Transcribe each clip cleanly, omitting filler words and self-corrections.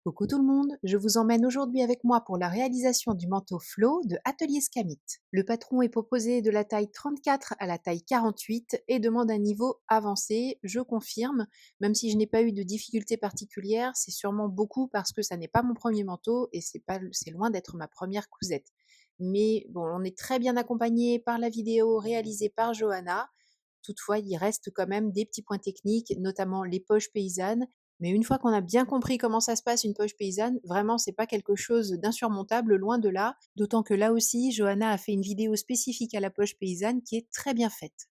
Coucou tout le monde, je vous emmène aujourd'hui avec moi pour la réalisation du manteau Flow de Atelier Scamit. Le patron est proposé de la taille 34 à la taille 48 et demande un niveau avancé, je confirme, même si je n'ai pas eu de difficultés particulières, c'est sûrement beaucoup parce que ça n'est pas mon premier manteau et c'est loin d'être ma première cousette. Mais bon, on est très bien accompagné par la vidéo réalisée par Johanna. Toutefois, il reste quand même des petits points techniques, notamment les poches paysannes. Mais une fois qu'on a bien compris comment ça se passe une poche paysanne, vraiment c'est pas quelque chose d'insurmontable, loin de là. D'autant que là aussi, Johanna a fait une vidéo spécifique à la poche paysanne qui est très bien faite.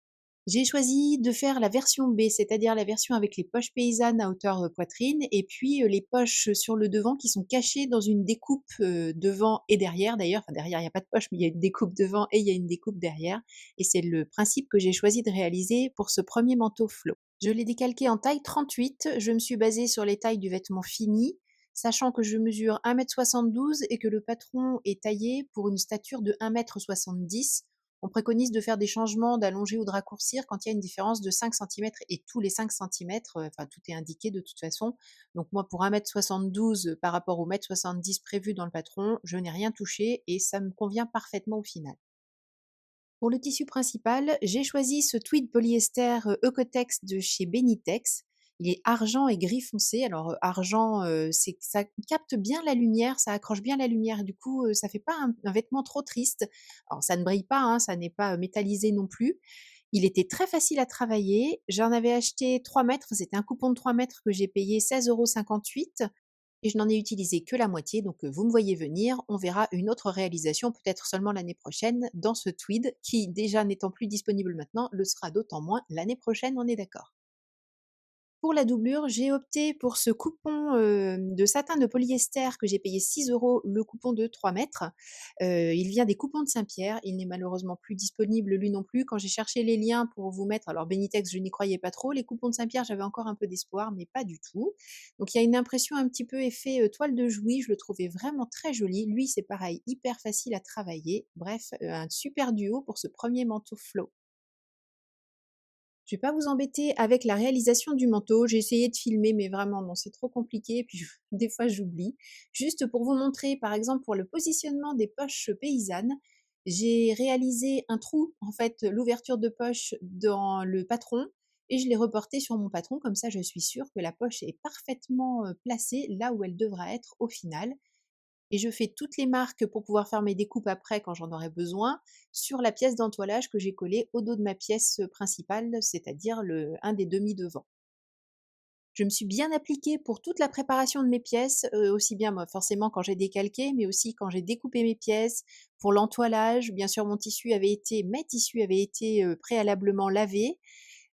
J'ai choisi de faire la version B, c'est-à-dire la version avec les poches paysannes à hauteur poitrine et puis les poches sur le devant qui sont cachées dans une découpe devant et derrière d'ailleurs. Enfin derrière il n'y a pas de poche mais il y a une découpe devant et il y a une découpe derrière. Et c'est le principe que j'ai choisi de réaliser pour ce premier manteau Flow. Je l'ai décalqué en taille 38, je me suis basée sur les tailles du vêtement fini, sachant que je mesure 1,72 m et que le patron est taillé pour une stature de 1,70 m. On préconise de faire des changements, d'allonger ou de raccourcir quand il y a une différence de 5 centimètres et tous les 5 centimètres, enfin tout est indiqué de toute façon. Donc moi pour 1,72 m par rapport au 1,70 m prévu dans le patron, je n'ai rien touché et ça me convient parfaitement au final. Pour le tissu principal, j'ai choisi ce tweed polyester Eucotex de chez Benitex. Il est argent et gris foncé. Alors argent, ça capte bien la lumière, ça accroche bien la lumière. Du coup, ça fait pas un vêtement trop triste. Alors ça ne brille pas, hein, ça n'est pas métallisé non plus. Il était très facile à travailler. J'en avais acheté 3 mètres. C'était un coupon de 3 mètres que j'ai payé 16,58 € et je n'en ai utilisé que la moitié, donc vous me voyez venir, on verra une autre réalisation peut-être seulement l'année prochaine dans ce tweed qui, déjà n'étant plus disponible maintenant, le sera d'autant moins l'année prochaine, on est d'accord. Pour la doublure, j'ai opté pour ce coupon, de satin de polyester que j'ai payé 6 € le coupon de 3 mètres. Il vient des coupons de Saint-Pierre. Il n'est malheureusement plus disponible lui non plus. Quand j'ai cherché les liens pour vous mettre alors Benitex, je n'y croyais pas trop. Les coupons de Saint-Pierre, j'avais encore un peu d'espoir, mais pas du tout. Donc il y a une impression un petit peu effet, toile de Jouy. Je le trouvais vraiment très joli. Lui, c'est pareil, hyper facile à travailler. Bref, un super duo pour ce premier manteau Flow. Je vais pas vous embêter avec la réalisation du manteau. J'ai essayé de filmer, mais vraiment non, c'est trop compliqué. Puis des fois, j'oublie. Juste pour vous montrer, par exemple, pour le positionnement des poches paysannes, j'ai réalisé un trou, en fait, l'ouverture de poche dans le patron, et je l'ai reporté sur mon patron. Comme ça, je suis sûre que la poche est parfaitement placée là où elle devra être au final. Et je fais toutes les marques pour pouvoir faire mes découpes après quand j'en aurai besoin sur la pièce d'entoilage que j'ai collée au dos de ma pièce principale, c'est-à-dire un des demi devant. Je me suis bien appliquée pour toute la préparation de mes pièces, aussi bien moi forcément quand j'ai décalqué, mais aussi quand j'ai découpé mes pièces, pour l'entoilage. Bien sûr, mes tissus avaient été préalablement lavés.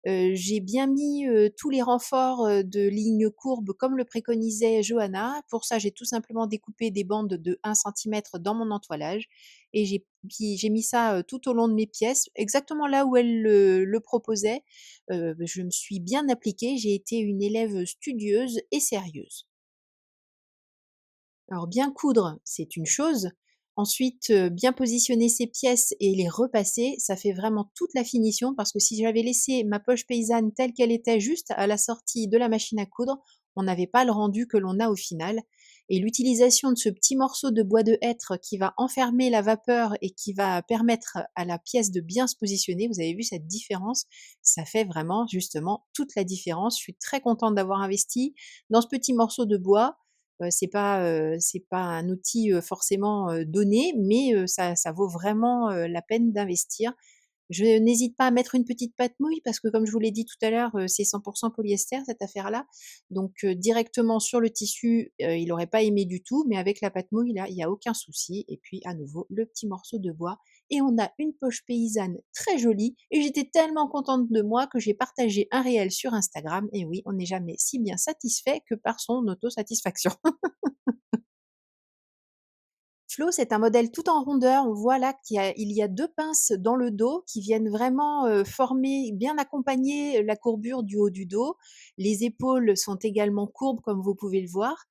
J'ai bien mis, tous les renforts, de lignes courbes comme le préconisait Johanna. Pour ça, j'ai tout simplement découpé des bandes de 1 centimètre dans mon entoilage et j'ai mis ça, tout au long de mes pièces, exactement là où elle le proposait. Je me suis bien appliquée, j'ai été une élève studieuse et sérieuse. Alors bien coudre, c'est une chose. Ensuite, bien positionner ses pièces et les repasser, ça fait vraiment toute la finition parce que si j'avais laissé ma poche paysanne telle qu'elle était juste à la sortie de la machine à coudre, on n'avait pas le rendu que l'on a au final. Et l'utilisation de ce petit morceau de bois de hêtre qui va enfermer la vapeur et qui va permettre à la pièce de bien se positionner, vous avez vu cette différence? Ça fait vraiment justement toute la différence. Je suis très contente d'avoir investi dans ce petit morceau de bois. C'est pas un outil, forcément, donné, mais ça vaut vraiment, la peine d'investir. Je n'hésite pas à mettre une petite pâte mouille parce que comme je vous l'ai dit tout à l'heure, c'est 100 polyester cette affaire-là. Donc directement sur le tissu, il aurait pas aimé du tout, mais avec la pâte mouille là, il y a aucun souci et puis à nouveau le petit morceau de bois et on a une poche paysanne très jolie et j'étais tellement contente de moi que j'ai partagé un réel sur Instagram et oui, on n'est jamais si bien satisfait que par son autosatisfaction. Flo, c'est un modèle tout en rondeur. On voit là il y a 2 pinces dans le dos qui viennent vraiment, former, bien accompagner la courbure du haut du dos. Les épaules sont également courbes comme vous pouvez le voir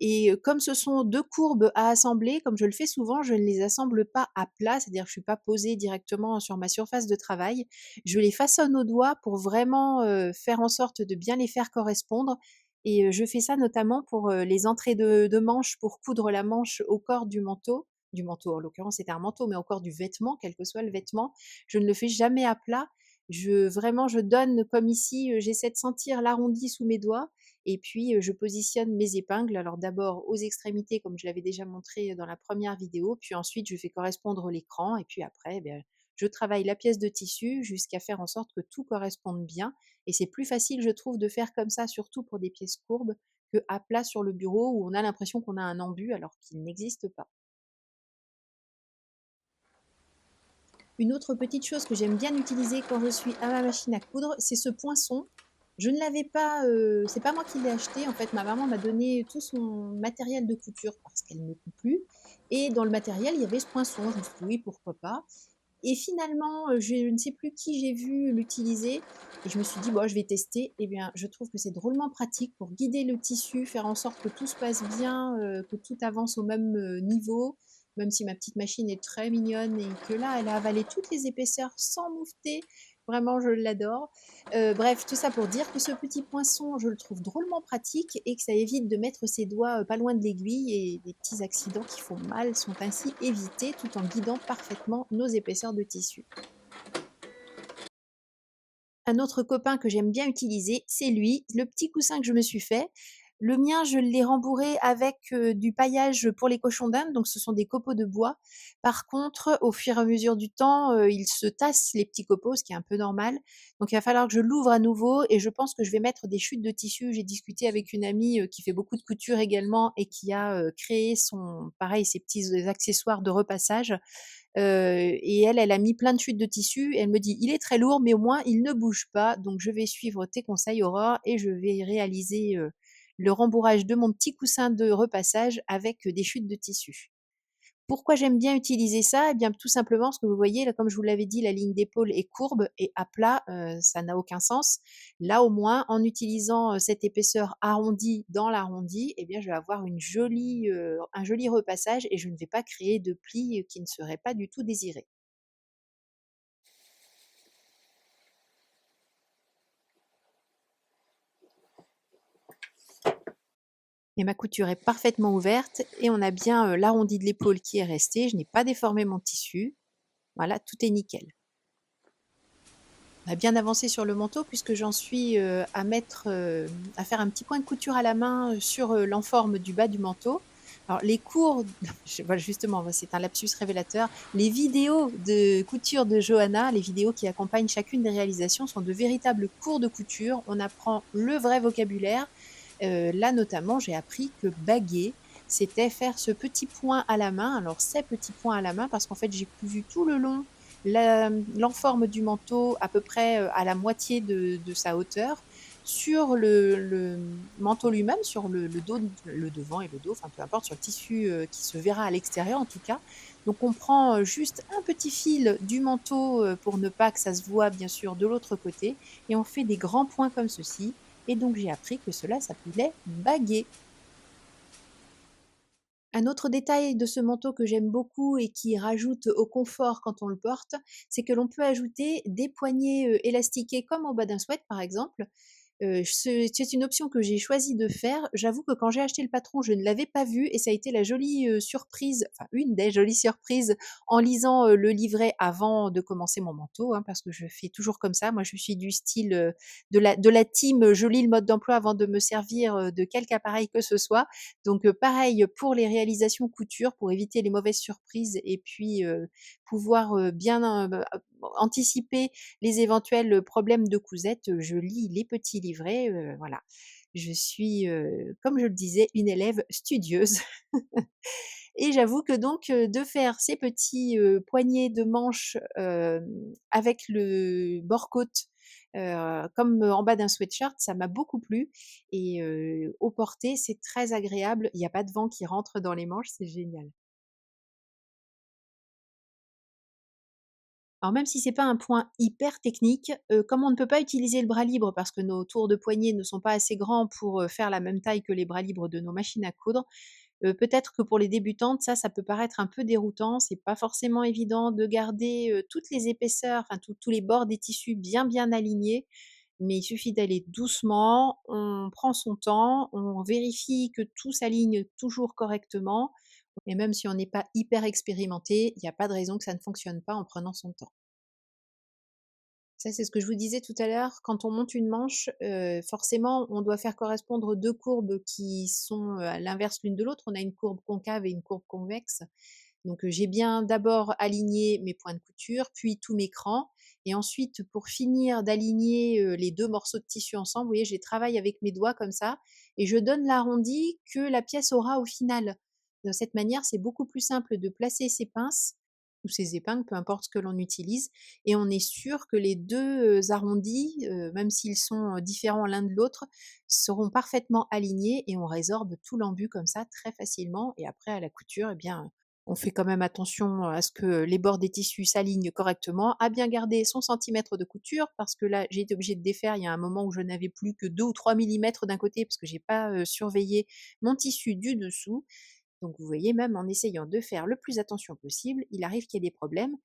et comme ce sont 2 courbes à assembler, comme je le fais souvent, je ne les assemble pas à plat, c'est-à-dire que je suis pas posée directement sur ma surface de travail. Je les façonne au doigt pour vraiment, faire en sorte de bien les faire correspondre et je fais ça notamment pour, les entrées de manches, pour coudre la manche au corps du manteau, en l'occurrence c'était un manteau, mais au corps du vêtement, quel que soit le vêtement. Je ne le fais jamais à plat. Je donne comme ici, j'essaie de sentir l'arrondi sous mes doigts et puis, je positionne mes épingles. Alors d'abord aux extrémités comme je l'avais déjà montré dans la première vidéo, puis ensuite je fais correspondre l'écran et puis après, eh bien, je travaille la pièce de tissu jusqu'à faire en sorte que tout corresponde bien et c'est plus facile, je trouve, de faire comme ça, surtout pour des pièces courbes, qu'à plat sur le bureau où on a l'impression qu'on a un embu alors qu'il n'existe pas. Une autre petite chose que j'aime bien utiliser quand je suis à ma machine à coudre, c'est ce poinçon. Je ne l'avais pas, c'est pas moi qui l'ai acheté. En fait, ma maman m'a donné tout son matériel de couture parce qu'elle ne couds plus. Et dans le matériel, il y avait ce poinçon. Je me suis dit oui, pourquoi pas. Et finalement, je ne sais plus qui j'ai vu l'utiliser et je me suis dit: «Bon, je vais tester». Eh bien, je trouve que c'est drôlement pratique pour guider le tissu, faire en sorte que tout se passe bien, que tout avance au même, niveau, même si ma petite machine est très mignonne et que là, elle a avalé toutes les épaisseurs sans moufter. Vraiment, je l'adore. Bref, tout ça pour dire que ce petit poinçon, je le trouve drôlement pratique et que ça évite de mettre ses doigts, pas loin de l'aiguille et des petits accidents qui font mal sont ainsi évités tout en guidant parfaitement nos épaisseurs de tissu. Un autre copain que j'aime bien utiliser, c'est lui, le petit coussin que je me suis fait. Le mien, je l'ai rembourré avec, du paillage pour les cochons d'Inde, donc ce sont des copeaux de bois. Par contre, au fur et à mesure du temps, ils se tassent les petits copeaux, ce qui est un peu normal. Donc il va falloir que je l'ouvre à nouveau et je pense que je vais mettre des chutes de tissu. J'ai discuté avec une amie, qui fait beaucoup de couture également et qui a, créé son pareil, ses petits, accessoires de repassage. Et elle, elle a mis plein de chutes de tissu et elle me dit: «Il est très lourd, mais au moins il ne bouge pas, donc je vais suivre tes conseils Aurore et je vais réaliser, le rembourrage de mon petit coussin de repassage avec, des chutes de tissu». Pourquoi j'aime bien utiliser ça? Eh bien, tout simplement parce que vous voyez, là, comme je vous l'avais dit, la ligne d'épaule est courbe et à plat, ça n'a aucun sens. Là, au moins, en utilisant, cette épaisseur arrondie dans l'arrondi, eh bien, je vais avoir un joli repassage et je ne vais pas créer de plis, qui ne seraient pas du tout désirés. Et ma couture est parfaitement ouverte et on a bien, l'arrondi de l'épaule qui est resté. Je n'ai pas déformé mon tissu. Voilà, tout est nickel. On a bien avancé sur le manteau puisque j'en suis, à faire un petit point de couture à la main, sur, l'enforme du bas du manteau. Alors les cours voilà justement, c'est un lapsus révélateur. Les vidéos de couture de Johanna, les vidéos qui accompagnent chacune des réalisations sont de véritables cours de couture. On apprend le vrai vocabulaire. Là notamment, j'ai appris que baguer, c'était faire ce petit point à la main. Alors ces petits points à la main parce qu'en fait j'ai cousu tout le long l'enforme du manteau à peu près, à la moitié de sa hauteur sur le manteau lui-même, sur le dos, le devant et le dos, enfin peu importe, sur le tissu, qui se verra à l'extérieur en tout cas. Donc on prend, juste un petit fil du manteau, pour ne pas que ça se voie bien sûr de l'autre côté et on fait des grands points comme ceci et donc j'ai appris que cela s'appelait baguer. Un autre détail de ce manteau que j'aime beaucoup et qui rajoute au confort quand on le porte, c'est que l'on peut ajouter des poignets, élastiqués comme au bas d'un sweat par exemple. C'est une option que j'ai choisi de faire. J'avoue que quand j'ai acheté le patron, je ne l'avais pas vu et ça a été la jolie, surprise, enfin une des jolies surprises en lisant, le livret avant de commencer mon manteau, hein, parce que je fais toujours comme ça. Moi, je suis du style, de la team, je lis le mode d'emploi avant de me servir, de quelque appareil que ce soit. Donc, pareil pour les réalisations couture, pour éviter les mauvaises surprises et puis, pouvoir, bien, anticiper les éventuels problèmes de cousettes, je lis les petits livrets, voilà. Je suis, comme je le disais, une élève studieuse et j'avoue que donc, de faire ces petits, poignets de manches, avec le bord-côte, comme, en bas d'un sweatshirt, ça m'a beaucoup plu et au porté, c'est très agréable. Il y a pas de vent qui rentre dans les manches, c'est génial. Alors même si c'est pas un point hyper technique, comme on ne peut pas utiliser le bras libre parce que nos tours de poignet ne sont pas assez grands pour, faire la même taille que les bras libres de nos machines à coudre, peut-être que pour les débutantes, ça peut paraître un peu déroutant. C'est pas forcément évident de garder, toutes les épaisseurs, enfin tous les bords des tissus bien, bien alignés. mais il suffit d'aller doucement, on prend son temps, on vérifie que tout s'aligne toujours correctement et même si on n'est pas hyper expérimenté, il n'y a pas de raison que ça ne fonctionne pas en prenant son temps. Ça, c'est ce que je vous disais tout à l'heure, quand on monte une manche, forcément, on doit faire correspondre 2 courbes qui sont, à l'inverse l'une de l'autre. On a une courbe concave et une courbe convexe. Donc, j'ai bien d'abord aligné mes points de couture, puis tous mes crans et ensuite pour finir d'aligner, les 2 morceaux de tissu ensemble, vous voyez, je les travaille avec mes doigts comme ça et je donne l'arrondi que la pièce aura au final. De cette manière, c'est beaucoup plus simple de placer ses pinces ou ses épingles, peu importe ce que l'on utilise et on est sûr que les 2 arrondis, même s'ils sont, différents l'un de l'autre, seront parfaitement alignés et on résorbe tout l'embut comme ça très facilement et après à la couture, eh bien, on fait quand même attention à ce que les bords des tissus s'alignent correctement, à bien garder son centimètre de couture parce que là, j'ai été obligée de défaire, il y a un moment où je n'avais plus que 2 ou 3 millimètres d'un côté parce que j'ai pas, surveillé mon tissu du dessous. Donc vous voyez, même en essayant de faire le plus attention possible, il arrive qu'il y ait des problèmes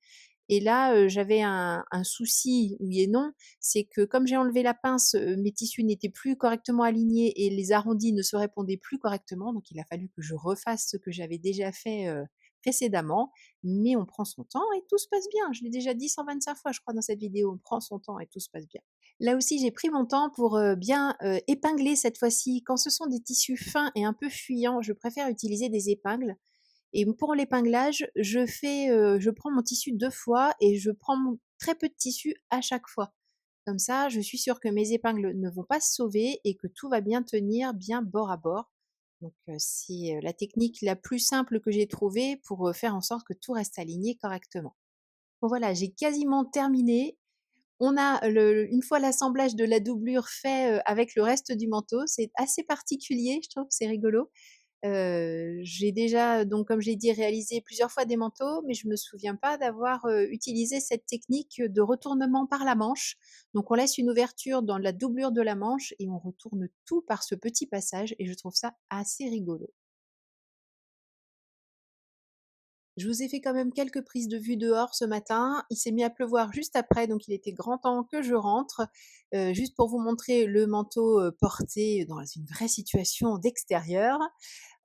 et là, j'avais un souci, oui et non, c'est que comme j'ai enlevé la pince, mes tissus n'étaient plus correctement alignés et les arrondis ne se répondaient plus correctement, donc il a fallu que je refasse ce que j'avais déjà fait, précédemment. Mais on prend son temps et tout se passe bien. Je l'ai déjà dit 125 fois, je crois, dans cette vidéo. On prend son temps et tout se passe bien. Là aussi, j'ai pris mon temps pour, bien, épingler cette fois-ci. Quand ce sont des tissus fins et un peu fuyants, je préfère utiliser des épingles et pour l'épinglage, je prends mon tissu 2 fois et je prends mon très peu de tissu à chaque fois. Comme ça, je suis sûre que mes épingles ne vont pas se sauver et que tout va bien tenir, bien bord à bord. Donc, c'est, la technique la plus simple que j'ai trouvée pour, faire en sorte que tout reste aligné correctement. Bon voilà, j'ai quasiment terminé. On a une fois l'assemblage de la doublure fait, avec le reste du manteau, c'est assez particulier, je trouve, c'est rigolo. J'ai déjà donc comme j'ai dit réalisé plusieurs fois des manteaux, mais je me souviens pas d'avoir, utilisé cette technique de retournement par la manche. Donc on laisse une ouverture dans la doublure de la manche et on retourne tout par ce petit passage et je trouve ça assez rigolo. Je vous ai fait quand même quelques prises de vue dehors ce matin. Il s'est mis à pleuvoir juste après, donc il était grand temps que je rentre, juste pour vous montrer le manteau, porté dans une vraie situation d'extérieur.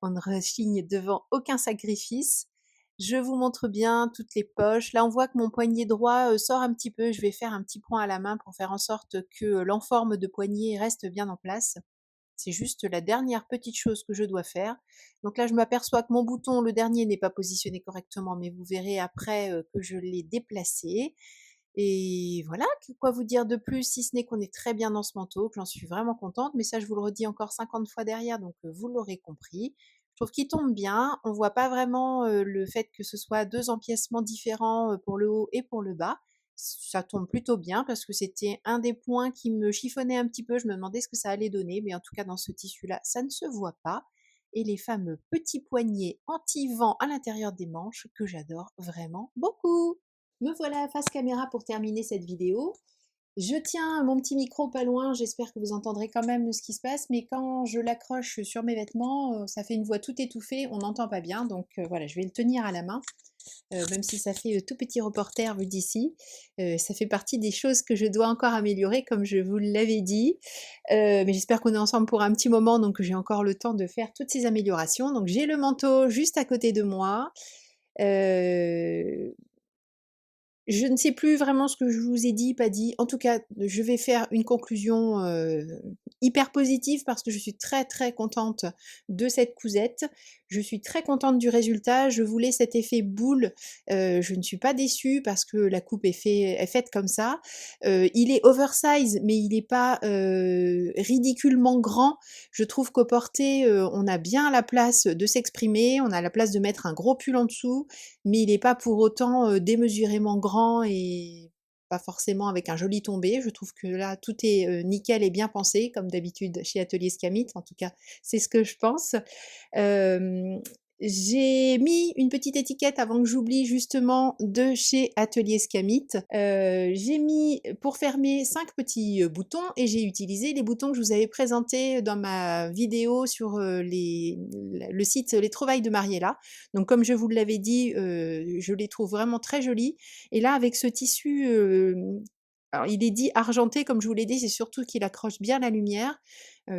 On ne rechigne devant aucun sacrifice. Je vous montre bien toutes les poches. Là, on voit que mon poignet droit, sort un petit peu. Je vais faire un petit point à la main pour faire en sorte que l'enforme de poignet reste bien en place. C'est juste la dernière petite chose que je dois faire. Donc là, je m'aperçois que mon bouton, le dernier, n'est pas positionné correctement, mais vous verrez après, que je l'ai déplacé. Et voilà, quoi vous dire de plus si ce n'est qu'on est très bien dans ce manteau, que j'en suis vraiment contente, mais ça je vous le redis encore 50 fois derrière, donc vous l'aurez compris. Je trouve qu'il tombe bien, on voit pas vraiment le fait que ce soit 2 empiècements différents pour le haut et pour le bas. Ça tombe plutôt bien parce que c'était un des points qui me chiffonnait un petit peu, je me demandais ce que ça allait donner, mais en tout cas dans ce tissu-là, ça ne se voit pas. Et les fameux petits poignets anti-vent à l'intérieur des manches que j'adore vraiment beaucoup. Me voilà face caméra pour terminer cette vidéo. Je tiens mon petit micro pas loin, j'espère que vous entendrez quand même ce qui se passe, mais quand je l'accroche sur mes vêtements, ça fait une voix tout étouffée, on n'entend pas bien, donc voilà, je vais le tenir à la main, même si ça fait tout petit reporter vu d'ici. Ça fait partie des choses que je dois encore améliorer, comme je vous l'avais dit, mais j'espère qu'on est ensemble pour un petit moment, donc j'ai encore le temps de faire toutes ces améliorations. Donc j'ai le manteau juste à côté de moi. Euh, je ne sais plus vraiment ce que je vous ai dit, pas dit. En tout cas, je vais faire une conclusion, hyper positive parce que je suis très, très contente de cette cousette. Je suis très contente du résultat. Je voulais cet effet boule, je ne suis pas déçue parce que la coupe est faite comme ça. Il est oversize, mais il n'est pas, ridiculement grand. Je trouve qu'au porté, on a bien la place de s'exprimer, on a la place de mettre un gros pull en dessous, mais il n'est pas pour autant démesurément grand et pas forcément avec un joli tombé. Je trouve que là, tout est nickel et bien pensé, comme d'habitude chez Atelier Scamit. En tout cas, c'est ce que je pense. Euh, j'ai mis une petite étiquette avant que j'oublie justement de chez Atelier Scamit. J'ai mis pour fermer 5 petits boutons et j'ai utilisé les boutons que je vous avais présentés dans ma vidéo sur le site Les Trouvailles de Mariella. Donc comme je vous l'avais dit, je les trouve vraiment très jolis. Et là avec ce tissu alors il est dit argenté comme je vous l'ai dit, c'est surtout qu'il accroche bien la lumière.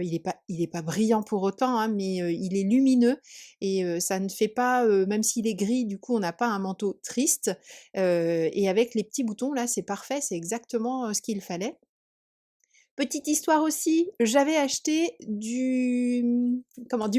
Il est pas brillant pour autant, hein, mais il est lumineux et ça ne fait pas, même s'il est gris, du coup, on n'a pas un manteau triste, et avec les petits boutons là, c'est parfait, c'est exactement, ce qu'il fallait. Petite histoire aussi, j'avais acheté du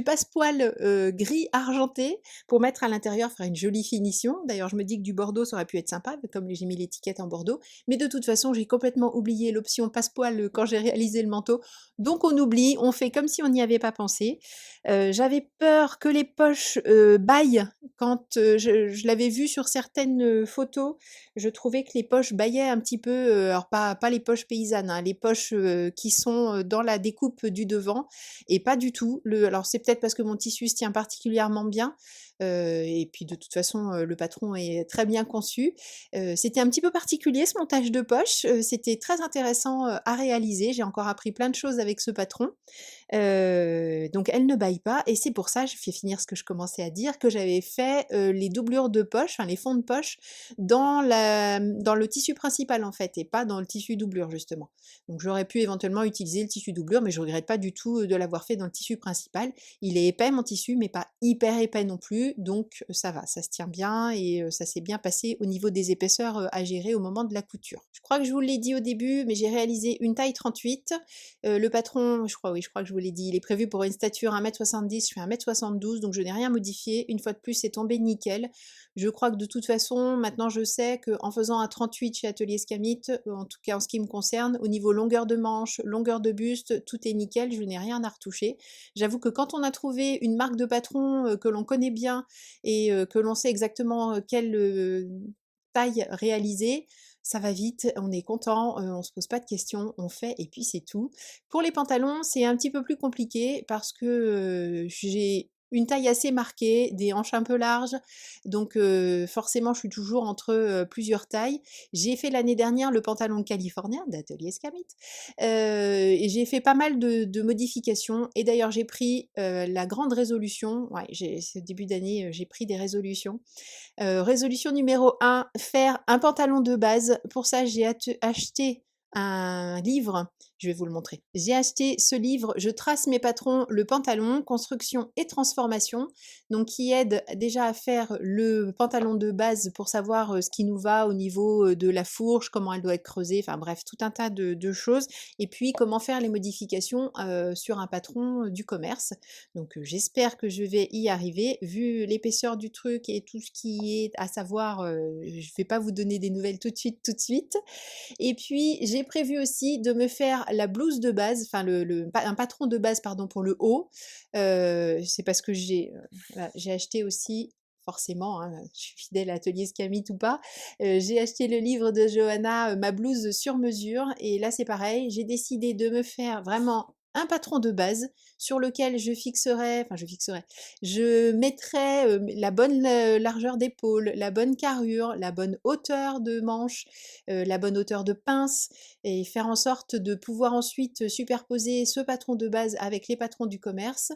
passepoil, gris argenté pour mettre à l'intérieur, faire une jolie finition. D'ailleurs, je me dis que du bordeaux, ça aurait pu être sympa, comme j'ai mis l'étiquette en bordeaux. Mais de toute façon, j'ai complètement oublié l'option passepoil, quand j'ai réalisé le manteau. Donc on oublie, on fait comme si on n'y avait pas pensé. J'avais peur que les poches, bâillent quand, je l'avais vu sur certaines, photos. Je trouvais que les poches bâillaient un petit peu, alors pas les poches paysannes, hein, les poches, qui sont, dans la découpe du devant et pas du tout. Alors c'est peut-être parce que mon tissu se tient particulièrement bien, et puis de toute façon, le patron est très bien conçu. C'était un petit peu particulier ce montage de poche, c'était très intéressant, à réaliser. J'ai encore appris plein de choses avec ce patron. Donc elle ne bâille pas et c'est pour ça, je fais finir ce que je commençais à dire, que j'avais fait, les doublures de poche, enfin les fonds de poche dans le tissu principal en fait et pas dans le tissu doublure justement. Donc j'aurais pu éventuellement utiliser le tissu doublure mais je regrette pas du tout, de l'avoir fait dans le tissu principal. Il est épais mon tissu mais pas hyper épais non plus donc ça va, ça se tient bien et ça s'est bien passé au niveau des épaisseurs, à gérer au moment de la couture. Je crois que je vous l'ai dit au début mais j'ai réalisé une taille 38. Le patron, je crois, oui, je crois que je vous l'ai dit, il est prévu pour une stature 1,70 m, je fais 1,72 m, donc je n'ai rien modifié. Une fois de plus, c'est tombé nickel. Je crois que de toute façon, maintenant je sais qu'en faisant un 38 chez Atelier Scamit, en tout cas en ce qui me concerne, au niveau longueur de manche, longueur de buste, tout est nickel, je n'ai rien à retoucher. J'avoue que quand on a trouvé une marque de patron que l'on connaît bien et que l'on sait exactement quelle taille réaliser, ça va vite, on est content, on se pose pas de questions, on fait et puis c'est tout. Pour les pantalons, c'est un petit peu plus compliqué parce que, j'ai une taille assez marquée, des hanches un peu larges, donc forcément je suis toujours entre, plusieurs tailles. J'ai fait l'année dernière le pantalon californien d'Atelier Scamit, et j'ai fait pas mal de modifications et d'ailleurs j'ai pris, la grande résolution, ouais, ce début d'année, j'ai pris des résolutions. Résolution numéro 1, faire un pantalon de base. Pour ça, j'ai acheté un livre, je vais vous le montrer. J'ai acheté ce livre, je trace mes patrons, le pantalon, construction et transformation, donc qui aide déjà à faire le pantalon de base pour savoir ce qui nous va au niveau de la fourche, comment elle doit être creusée, enfin bref, tout un tas de choses, et puis comment faire les modifications sur un patron du commerce. Donc j'espère que je vais y arriver. Vu l'épaisseur du truc et tout ce qui est à savoir, je vais pas vous donner des nouvelles tout de suite, tout de suite. Et puis j'ai prévu aussi de me faire la blouse de base, enfin un patron de base pardon pour le haut. C'est parce que voilà, j'ai acheté aussi forcément, hein, je suis fidèle à Atelier Scamit ou pas, j'ai acheté le livre de Johanna, Ma blouse sur mesure et là c'est pareil, j'ai décidé de me faire vraiment un patron de base sur lequel je mettrai la bonne largeur d'épaule, la bonne carrure, la bonne hauteur de manche, la bonne hauteur de pince et faire en sorte de pouvoir ensuite superposer ce patron de base avec les patrons du commerce,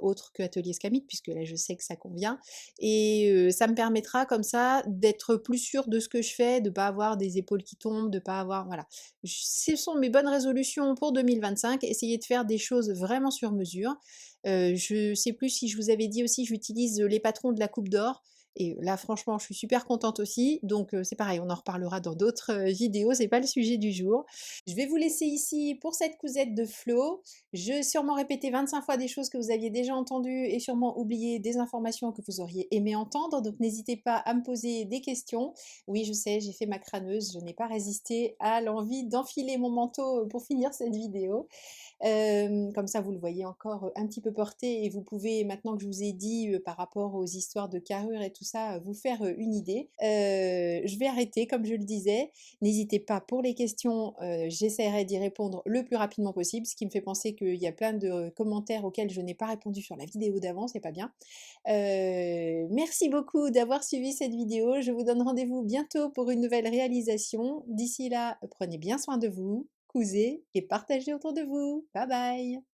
autres que Atelier Scamit, puisque là je sais que ça convient. Et ça me permettra comme ça d'être plus sûre de ce que je fais, de ne pas avoir des épaules qui tombent, de pas avoir, voilà. Ce sont mes bonnes résolutions pour 2025, essayer de faire des choses vraiment sur mesure. Je sais plus si je vous avais dit aussi, j'utilise les patrons de la Coupe d'Or. Et là, franchement, je suis super contente aussi. Donc, c'est pareil, on en reparlera dans d'autres vidéos, c'est pas le sujet du jour. Je vais vous laisser ici pour cette cousette de Flo. Je vais sûrement répéter 25 fois des choses que vous aviez déjà entendues et sûrement oublié des informations que vous auriez aimé entendre. Donc, n'hésitez pas à me poser des questions. Oui, je sais, j'ai fait ma crâneuse. Je n'ai pas résisté à l'envie d'enfiler mon manteau pour finir cette vidéo. Comme ça, vous le voyez encore un petit peu porté et vous pouvez, maintenant que je vous ai dit par rapport aux histoires de carrure et tout ça, vous faire une idée. Je vais arrêter, comme je le disais. N'hésitez pas pour les questions, j'essaierai d'y répondre le plus rapidement possible, ce qui me fait penser qu'il y a plein de commentaires auxquels je n'ai pas répondu sur la vidéo d'avant, c'est pas bien. Merci beaucoup d'avoir suivi cette vidéo. Je vous donne rendez-vous bientôt pour une nouvelle réalisation. D'ici là, prenez bien soin de vous, cousez et partagez autour de vous. Bye bye!